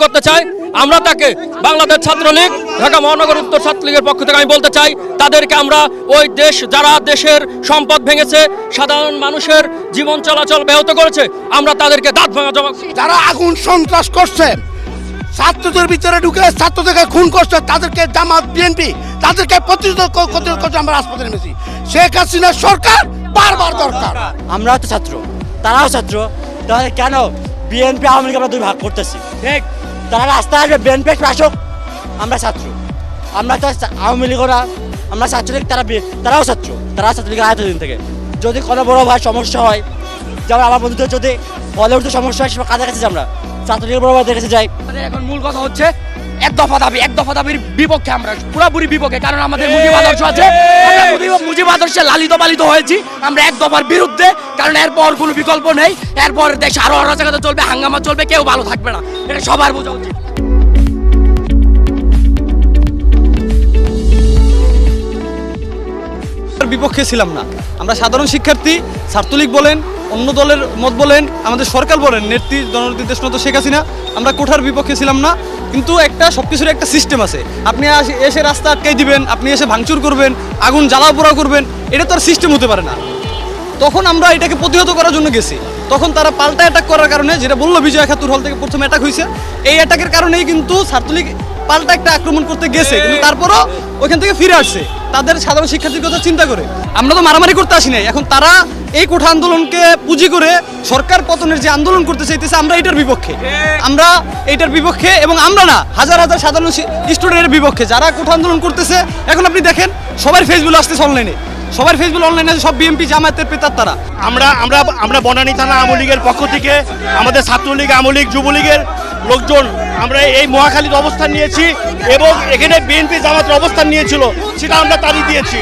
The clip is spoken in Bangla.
করতে চাই আমরা তাকে বাংলাদেশ ছাত্রলীগ ঢাকা মহানগর উত্তর ছাত্রলীগের পক্ষ থেকে আমি বলতে চাই তাদেরকে আমরা ওই দেশ যারা দেশের সম্পদ ভেঙেছে সাধারণ মানুষের জীবন চলাচল ব্যাহত করেছে আমরা তাদেরকে দাঁত ভাঙা জবাব যারা আগুন সন্ত্রাস করছে ছাত্রদের ভিতরে ঢুকে ছাত্রদেরকে খুন করছে তাদেরকে জামাত বিএনপি তাদেরকে প্রতিরোধ করতে আমরা রাজপথে নেমেছি। শেখ হাসিনা সরকার বারবার দরকার। আমরাও তো ছাত্র তারাও ছাত্র তাহলে কেন বিএনপি আওয়ামী লীগ আমরা দুই ভাগ করতেছি? ঠিক তারা রাস্তায় আসবে বিএনপি আসুক আমরা ছাত্র আমরা তো আওয়ামী লীগ না আমরা ছাত্রলীগ তারাও ছাত্র তারা ছাত্রলীগের আয়তদিন থেকে যদি কোনো বড় ভাই সমস্যা হয় যেমন আমার বন্ধুদের যদি বলে উঠতে সমস্যা হয় কাদের কাছে আমরা ছাত্রলীগের বড় ভাইদের কাছে যাই। এখন মূল কথা হচ্ছে এক দফা দাবির বিপক্ষে আমরা পুরোপুরি বিপক্ষে কারণ আমাদের মুজিব আদর্শ আছে আমরা মুজিব আদর্শে লালিত পালিত হয়েছি আমরা এক দফার বিরুদ্ধে কারণ এরপর কোনো বিকল্প নেই এরপর দেশ আরো অরাজকতা চলবে হাঙ্গামা চলবে কেউ ভালো থাকবে না এটা সবার বোঝা উচিত। বিপক্ষে ছিলাম না আমরা সাধারণ শিক্ষার্থী ছাত্রলীগ বলেন অন্য দলের মত বলেন আমাদের সরকার বলেন নেত্রী জননেত্রী দেশনত শেখ হাসিনা আমরা কোঠার বিপক্ষে ছিলাম না কিন্তু একটা সবকিছুর একটা সিস্টেম আছে আপনি এসে রাস্তা আটকাই দিবেন আপনি এসে ভাঙচুর করবেন আগুন জ্বালা পোড়া করবেন এটা তো আর সিস্টেম হতে পারে না। তখন আমরা এটাকে প্রতিহত করার জন্য গেছি তখন তারা পাল্টা অ্যাটাক করার কারণে যেটা বললো বিজয় একাত্তর হল থেকে প্রথম অ্যাটাক হয়েছে এই অ্যাটাকের কারণেই কিন্তু ছাত্রলীগ পাল্টা একটা আক্রমণ করতে গেছে কিন্তু তারপরও ওইখান থেকে ফিরে আসছে তাদের সাধারণ শিক্ষার্থীর কথা চিন্তা করে। আমরা তো মারামারি করতে আসি নাই এখন তারা এই কোঠা আন্দোলনকে পুঁজি করে সরকার পতনের যে আন্দোলন করতে চাইতেছে আমরা এটার বিপক্ষে এবং আমরা না হাজার হাজার সাধারণ স্টুডেন্টের বিপক্ষে যারা কোঠা আন্দোলন করতেছে। এখন আপনি দেখেন সবার ফেসবুক আসতেছে অনলাইনে সব বিএনপি জামায়াতের পেতার তারা আমরা বনানী থানা আওয়ামী লীগের পক্ষ থেকে আমাদের ছাত্রলীগ আওয়ামী লীগ যুবলীগের লোকজন আমরা এই মহাখালীতে অবস্থান নিয়েছি এবং এখানে বিএনপি জামাতের অবস্থান নিয়েছিল সেটা আমরা তাড়িয়ে দিয়েছি।